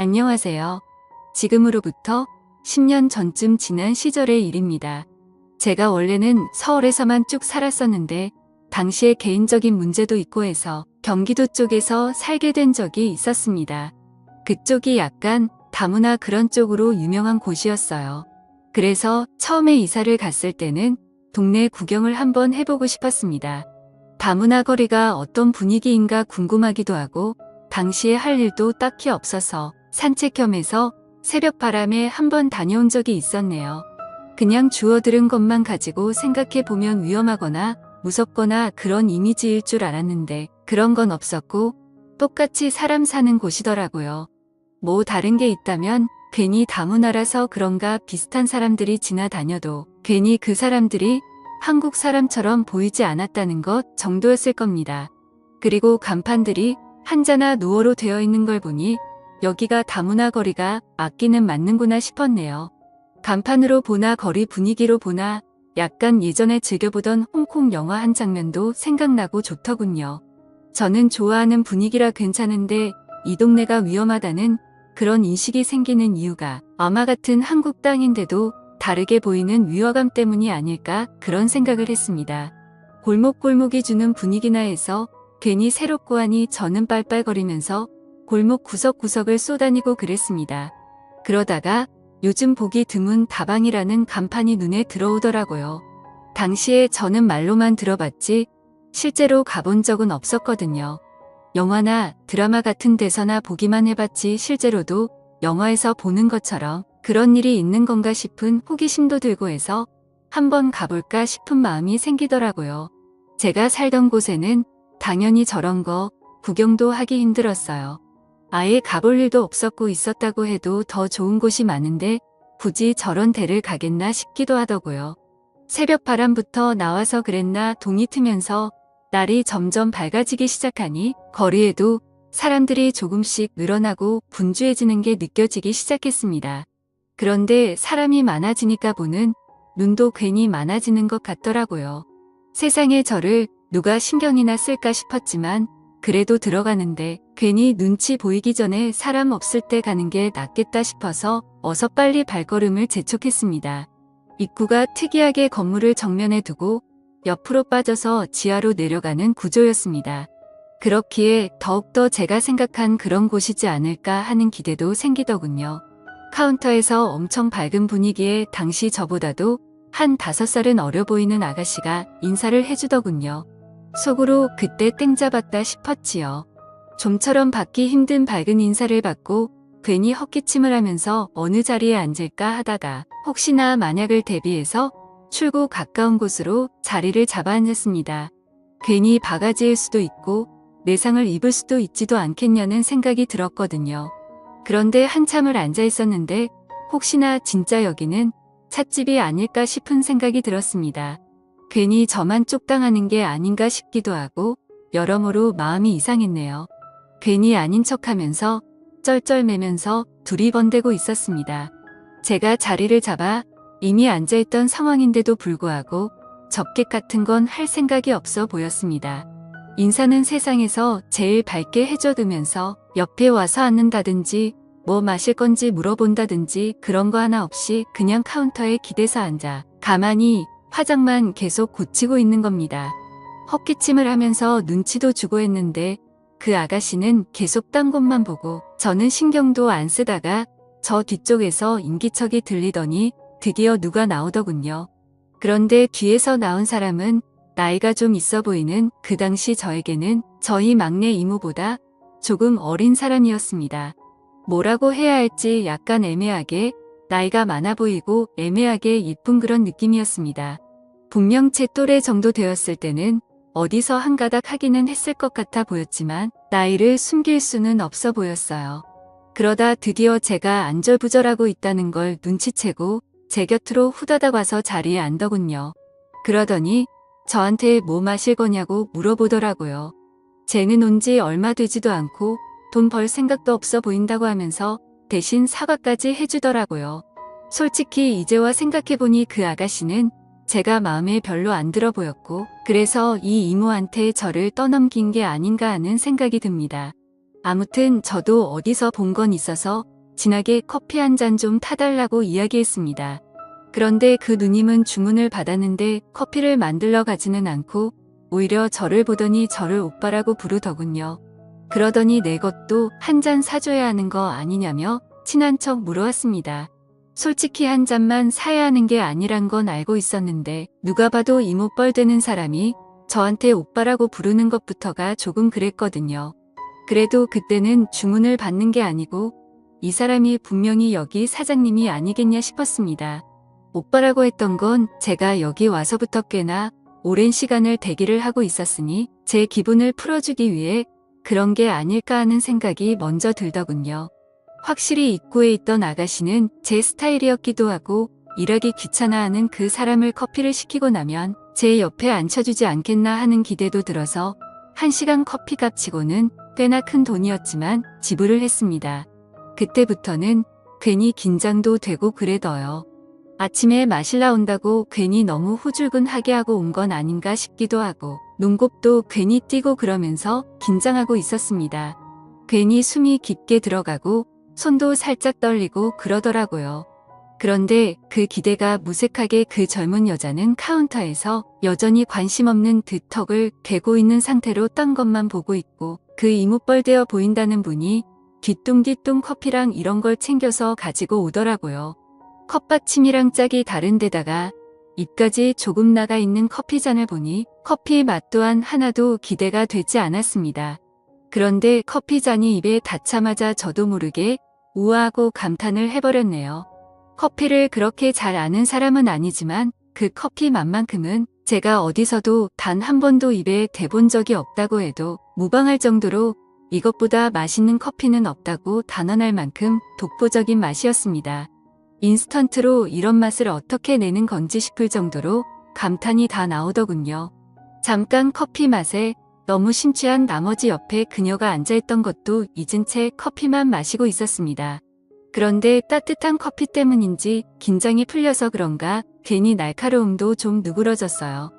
안녕하세요. 지금으로부터 10년 전쯤 지난 시절의 일입니다. 제가 원래는 서울에서만 쭉 살았었는데 당시에 개인적인 문제도 있고 해서 경기도 쪽에서 살게 된 적이 있었습니다. 그쪽이 약간 다문화 그런 쪽으로 유명한 곳이었어요. 그래서 처음에 이사를 갔을 때는 동네 구경을 한번 해보고 싶었습니다. 다문화 거리가 어떤 분위기인가 궁금하기도 하고 당시에 할 일도 딱히 없어서 산책 겸해서 새벽 바람에 한번 다녀온 적이 있었네요. 그냥 주워 들은 것만 가지고 생각해 보면 위험하거나 무섭거나 그런 이미지일 줄 알았는데 그런 건 없었고 똑같이 사람 사는 곳이더라고요. 뭐 다른 게 있다면 괜히 다문화라서 그런가 비슷한 사람들이 지나다녀도 괜히 그 사람들이 한국 사람처럼 보이지 않았다는 것 정도였을 겁니다. 그리고 간판들이 한자나 누어로 되어 있는 걸 보니 여기가 다문화 거리가 맞기는 맞는구나 싶었네요. 간판으로 보나 거리 분위기로 보나 약간 예전에 즐겨보던 홍콩 영화 한 장면도 생각나고 좋더군요. 저는 좋아하는 분위기라 괜찮은데 이 동네가 위험하다는 그런 인식이 생기는 이유가 아마 같은 한국 땅인데도 다르게 보이는 위화감 때문이 아닐까 그런 생각을 했습니다. 골목골목이 주는 분위기나 해서 괜히 새롭고 하니 저는 빨빨거리면서 골목 구석구석을 쏘다니고 그랬습니다. 그러다가 요즘 보기 드문 다방이라는 간판이 눈에 들어오더라고요. 당시에 저는 말로만 들어봤지 실제로 가본 적은 없었거든요. 영화나 드라마 같은 데서나 보기만 해봤지 실제로도 영화에서 보는 것처럼 그런 일이 있는 건가 싶은 호기심도 들고 해서 한번 가볼까 싶은 마음이 생기더라고요. 제가 살던 곳에는 당연히 저런 거 구경도 하기 힘들었어요. 아예 가볼 일도 없었고 있었다고 해도 더 좋은 곳이 많은데 굳이 저런 데를 가겠나 싶기도 하더고요. 새벽 바람부터 나와서 그랬나 동이 트면서 날이 점점 밝아지기 시작하니 거리에도 사람들이 조금씩 늘어나고 분주해지는 게 느껴지기 시작했습니다. 그런데 사람이 많아지니까 보는 눈도 괜히 많아지는 것 같더라고요. 세상에 저를 누가 신경이나 쓸까 싶었지만 그래도 들어가는데 괜히 눈치 보이기 전에 사람 없을 때 가는 게 낫겠다 싶어서 어서 빨리 발걸음을 재촉했습니다. 입구가 특이하게 건물을 정면에 두고 옆으로 빠져서 지하로 내려가는 구조였습니다. 그렇기에 더욱더 제가 생각한 그런 곳이지 않을까 하는 기대도 생기더군요. 카운터에서 엄청 밝은 분위기에 당시 저보다도 한 5살은 어려 보이는 아가씨가 인사를 해주더군요. 속으로 그때 땡 잡았다 싶었지요. 좀처럼 받기 힘든 밝은 인사를 받고 괜히 헛기침을 하면서 어느 자리에 앉을까 하다가 혹시나 만약을 대비해서 출구 가까운 곳으로 자리를 잡아 앉았습니다. 괜히 바가지일 수도 있고 내상을 입을 수도 있지도 않겠냐는 생각이 들었거든요. 그런데 한참을 앉아 있었는데 혹시나 진짜 여기는 찻집이 아닐까 싶은 생각이 들었습니다. 괜히 저만 쪽당하는 게 아닌가 싶기도 하고 여러모로 마음이 이상했네요. 괜히 아닌 척하면서 쩔쩔매면서 두리번대고 있었습니다. 제가 자리를 잡아 이미 앉아있던 상황인데도 불구하고 접객 같은 건 할 생각이 없어 보였습니다. 인사는 세상에서 제일 밝게 해줘두면서 옆에 와서 앉는다든지 뭐 마실 건지 물어본다든지 그런 거 하나 없이 그냥 카운터에 기대서 앉아 가만히 화장만 계속 고치고 있는 겁니다. 헛기침을 하면서 눈치도 주고 했는데 그 아가씨는 계속 딴 곳만 보고 저는 신경도 안 쓰다가 저 뒤쪽에서 인기척이 들리더니 드디어 누가 나오더군요. 그런데 뒤에서 나온 사람은 나이가 좀 있어 보이는 그 당시 저에게는 저희 막내 이모보다 조금 어린 사람이었습니다. 뭐라고 해야 할지 약간 애매하게 나이가 많아 보이고 애매하게 예쁜 그런 느낌이었습니다. 분명 제 또래 정도 되었을 때는 어디서 한 가닥 하기는 했을 것 같아 보였지만 나이를 숨길 수는 없어 보였어요. 그러다 드디어 제가 안절부절하고 있다는 걸 눈치채고 제 곁으로 후다닥 와서 자리에 앉더군요. 그러더니 저한테 뭐 마실 거냐고 물어보더라고요. 쟤는 온 지 얼마 되지도 않고 돈 벌 생각도 없어 보인다고 하면서 대신 사과까지 해주더라고요. 솔직히 이제와 생각해보니 그 아가씨는 제가 마음에 별로 안 들어 보였고 그래서 이 이모한테 저를 떠넘긴 게 아닌가 하는 생각이 듭니다. 아무튼 저도 어디서 본 건 있어서 진하게 커피 한 잔 좀 타달라고 이야기했습니다. 그런데 그 누님은 주문을 받았는데 커피를 만들러 가지는 않고 오히려 저를 보더니 저를 오빠라고 부르더군요. 그러더니 내 것도 한 잔 사줘야 하는 거 아니냐며 친한 척 물어왔습니다. 솔직히 한 잔만 사야 하는 게 아니란 건 알고 있었는데 누가 봐도 이모뻘 되는 사람이 저한테 오빠라고 부르는 것부터가 조금 그랬거든요. 그래도 그때는 주문을 받는 게 아니고 이 사람이 분명히 여기 사장님이 아니겠냐 싶었습니다. 오빠라고 했던 건 제가 여기 와서부터 꽤나 오랜 시간을 대기를 하고 있었으니 제 기분을 풀어주기 위해 그런 게 아닐까 하는 생각이 먼저 들더군요. 확실히 입구에 있던 아가씨는 제 스타일이었기도 하고 일하기 귀찮아하는 그 사람을 커피를 시키고 나면 제 옆에 앉혀주지 않겠나 하는 기대도 들어서 1시간 커피값 치고는 꽤나 큰 돈이었지만 지불을 했습니다. 그때부터는 괜히 긴장도 되고 그래더요. 아침에 마실라 온다고 괜히 너무 후줄근하게 하고 온 건 아닌가 싶기도 하고 눈곱도 괜히 띄고 그러면서 긴장하고 있었습니다. 괜히 숨이 깊게 들어가고 손도 살짝 떨리고 그러더라고요. 그런데 그 기대가 무색하게 그 젊은 여자는 카운터에서 여전히 관심 없는 듯 턱을 괴고 있는 상태로 딴 것만 보고 있고 그 이모뻘되어 보인다는 분이 뒤뚱뒤뚱 커피랑 이런 걸 챙겨서 가지고 오더라고요. 컵받침이랑 짝이 다른 데다가 입까지 조금 나가 있는 커피잔을 보니 커피 맛 또한 하나도 기대가 되지 않았습니다. 그런데 커피잔이 입에 닿자마자 저도 모르게 우아하고 감탄을 해버렸네요. 커피를 그렇게 잘 아는 사람은 아니지만 그 커피 맛만큼은 제가 어디서도 단 한 번도 입에 대본 적이 없다고 해도 무방할 정도로 이것보다 맛있는 커피는 없다고 단언할 만큼 독보적인 맛이었습니다. 인스턴트로 이런 맛을 어떻게 내는 건지 싶을 정도로 감탄이 다 나오더군요. 잠깐 커피 맛에 너무 심취한 나머지 옆에 그녀가 앉아있던 것도 잊은 채 커피만 마시고 있었습니다. 그런데 따뜻한 커피 때문인지 긴장이 풀려서 그런가 괜히 날카로움도 좀 누그러졌어요.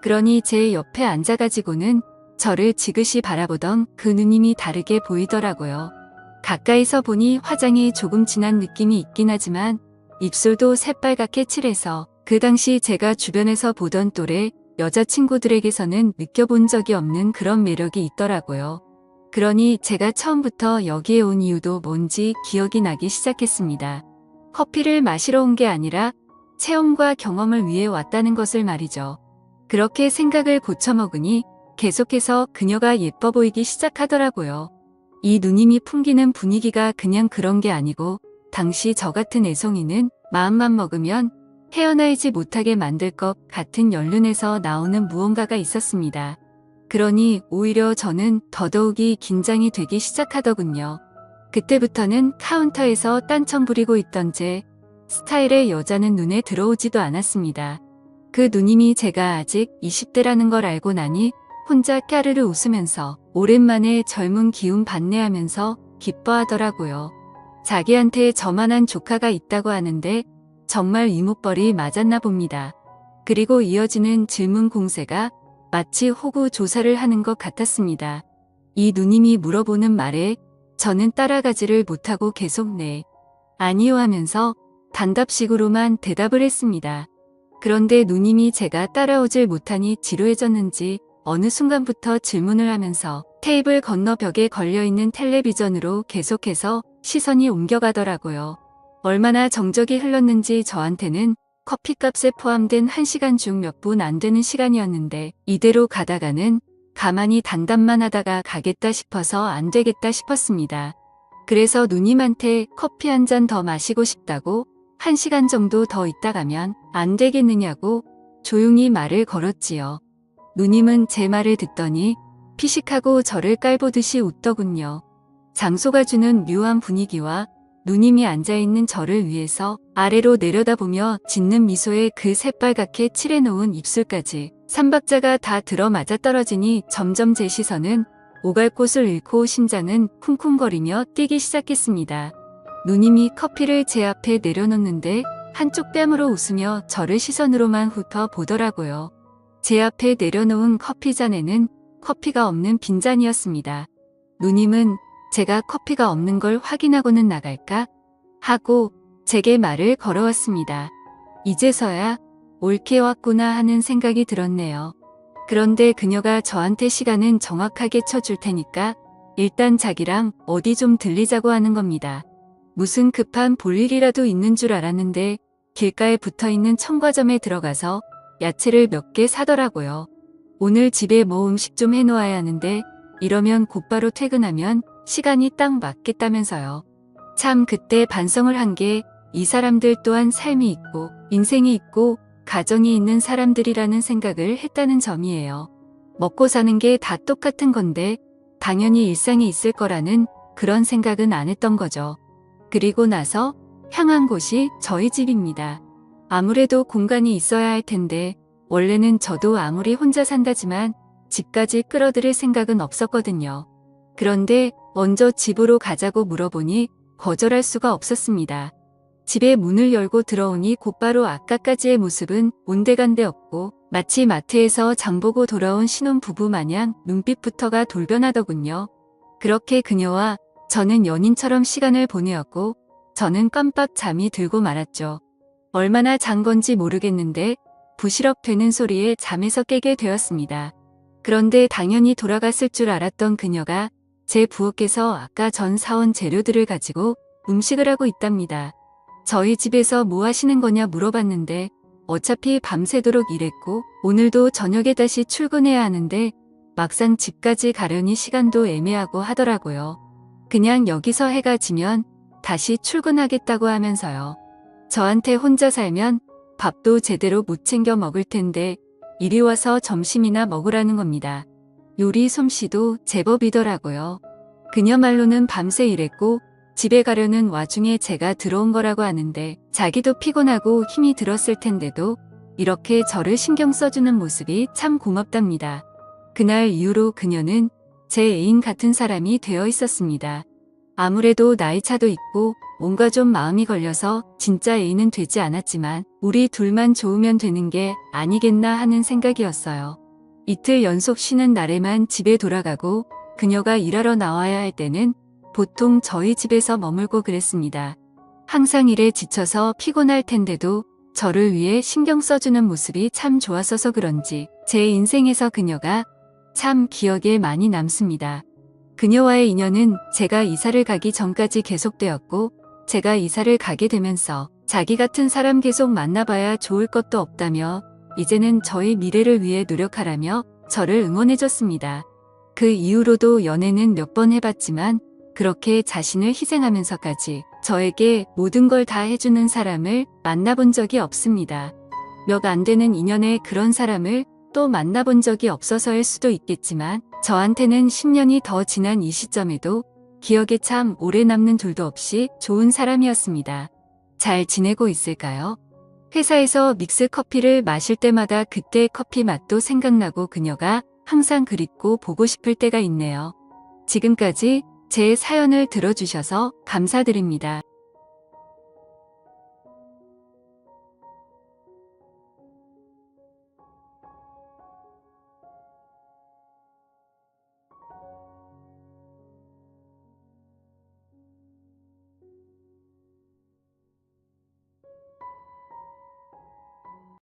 그러니 제 옆에 앉아가지고는 저를 지그시 바라보던 그 누님이 다르게 보이더라고요. 가까이서 보니 화장이 조금 진한 느낌이 있긴 하지만 입술도 새빨갛게 칠해서 그 당시 제가 주변에서 보던 또래 여자친구들에게서는 느껴본 적이 없는 그런 매력이 있더라고요. 그러니 제가 처음부터 여기에 온 이유도 뭔지 기억이 나기 시작했습니다. 커피를 마시러 온 게 아니라 체험과 경험을 위해 왔다는 것을 말이죠. 그렇게 생각을 고쳐먹으니 계속해서 그녀가 예뻐 보이기 시작하더라고요. 이 누님이 풍기는 분위기가 그냥 그런 게 아니고 당시 저 같은 애송이는 마음만 먹으면 헤어나이지 못하게 만들 것 같은 연륜에서 나오는 무언가가 있었습니다. 그러니 오히려 저는 더더욱이 긴장이 되기 시작하더군요. 그때부터는 카운터에서 딴청 부리고 있던 제 스타일의 여자는 눈에 들어오지도 않았습니다. 그 누님이 제가 아직 20대라는 걸 알고 나니 혼자 까르르 웃으면서 오랜만에 젊은 기운 받네하면서 기뻐하더라고요. 자기한테 저만한 조카가 있다고 하는데 정말 이모뻘이 맞았나 봅니다. 그리고 이어지는 질문 공세가 마치 호구 조사를 하는 것 같았습니다. 이 누님이 물어보는 말에 저는 따라가지를 못하고 계속 네, 아니요 하면서 단답식으로만 대답을 했습니다. 그런데 누님이 제가 따라오질 못하니 지루해졌는지 어느 순간부터 질문을 하면서 테이블 건너 벽에 걸려있는 텔레비전으로 계속해서 시선이 옮겨가더라고요. 얼마나 정적이 흘렀는지 저한테는 커피값에 포함된 1시간 중 몇 분 안 되는 시간이었는데 이대로 가다가는 가만히 단답만 하다가 가겠다 싶어서 안 되겠다 싶었습니다. 그래서 누님한테 커피 한 잔 더 마시고 싶다고 1시간 정도 더 있다 가면 안 되겠느냐고 조용히 말을 걸었지요. 누님은 제 말을 듣더니 피식하고 저를 깔보듯이 웃더군요. 장소가 주는 묘한 분위기와 누님이 앉아있는 저를 위해서 아래로 내려다보며 짓는 미소에 그 새빨갛게 칠해놓은 입술까지 3박자가 다 들어 맞아떨어지니 점점 제 시선은 오갈 곳을 잃고 심장은 쿵쿵거리며 뛰기 시작했습니다. 누님이 커피를 제 앞에 내려놓는데 한쪽 뺨으로 웃으며 저를 시선으로만 훑어보더라고요. 제 앞에 내려놓은 커피잔에는 커피가 없는 빈잔이었습니다. 누님은 제가 커피가 없는 걸 확인하고는 나갈까 하고 제게 말을 걸어왔습니다. 이제서야 옳게 왔구나 하는 생각이 들었네요. 그런데 그녀가 저한테 시간은 정확하게 쳐줄 테니까 일단 자기랑 어디 좀 들리자고 하는 겁니다. 무슨 급한 볼일이라도 있는 줄 알았는데 길가에 붙어있는 첨가점에 들어가서 야채를 몇 개 사더라고요. 오늘 집에 뭐 음식 좀 해놓아야 하는데 이러면 곧바로 퇴근하면 시간이 딱 맞겠다면서요. 참 그때 반성을 한 게 이 사람들 또한 삶이 있고 인생이 있고 가정이 있는 사람들이라는 생각을 했다는 점이에요. 먹고 사는 게 다 똑같은 건데 당연히 일상이 있을 거라는 그런 생각은 안 했던 거죠. 그리고 나서 향한 곳이 저희 집입니다. 아무래도 공간이 있어야 할 텐데 원래는 저도 아무리 혼자 산다지만 집까지 끌어들일 생각은 없었거든요. 그런데 먼저 집으로 가자고 물어보니 거절할 수가 없었습니다. 집에 문을 열고 들어오니 곧바로 아까까지의 모습은 온데간데 없고 마치 마트에서 장보고 돌아온 신혼부부 마냥 눈빛부터가 돌변하더군요. 그렇게 그녀와 저는 연인처럼 시간을 보내었고 저는 깜빡 잠이 들고 말았죠. 얼마나 잔 건지 모르겠는데 부시럭 되는 소리에 잠에서 깨게 되었습니다. 그런데 당연히 돌아갔을 줄 알았던 그녀가 제 부엌에서 아까 전 사온 재료들을 가지고 음식을 하고 있답니다. 저희 집에서 뭐 하시는 거냐 물어봤는데 어차피 밤새도록 일했고 오늘도 저녁에 다시 출근해야 하는데 막상 집까지 가려니 시간도 애매하고 하더라고요. 그냥 여기서 해가 지면 다시 출근하겠다고 하면서요. 저한테 혼자 살면 밥도 제대로 못 챙겨 먹을 텐데 이리 와서 점심이나 먹으라는 겁니다. 요리 솜씨도 제법이더라고요. 그녀말로는 밤새 일했고 집에 가려는 와중에 제가 들어온 거라고 하는데 자기도 피곤하고 힘이 들었을 텐데도 이렇게 저를 신경 써주는 모습이 참 고맙답니다. 그날 이후로 그녀는 제 애인 같은 사람이 되어 있었습니다. 아무래도 나이 차도 있고 뭔가 좀 마음이 걸려서 진짜 애인은 되지 않았지만 우리 둘만 좋으면 되는 게 아니겠나 하는 생각이었어요. 이틀 연속 쉬는 날에만 집에 돌아가고 그녀가 일하러 나와야 할 때는 보통 저희 집에서 머물고 그랬습니다. 항상 일에 지쳐서 피곤할 텐데도 저를 위해 신경 써주는 모습이 참 좋았어서 그런지 제 인생에서 그녀가 참 기억에 많이 남습니다. 그녀와의 인연은 제가 이사를 가기 전까지 계속되었고 제가 이사를 가게 되면서 자기 같은 사람 계속 만나봐야 좋을 것도 없다며 이제는 저희 미래를 위해 노력하라며 저를 응원해줬습니다. 그 이후로도 연애는 몇 번 해봤지만 그렇게 자신을 희생하면서까지 저에게 모든 걸 다 해주는 사람을 만나본 적이 없습니다. 몇 안 되는 인연에 그런 사람을 또 만나본 적이 없어서일 수도 있겠지만 저한테는 10년이 더 지난 이 시점에도 기억에 참 오래 남는 둘도 없이 좋은 사람이었습니다. 잘 지내고 있을까요? 회사에서 믹스 커피를 마실 때마다 그때 커피 맛도 생각나고 그녀가 항상 그립고 보고 싶을 때가 있네요. 지금까지 제 사연을 들어주셔서 감사드립니다.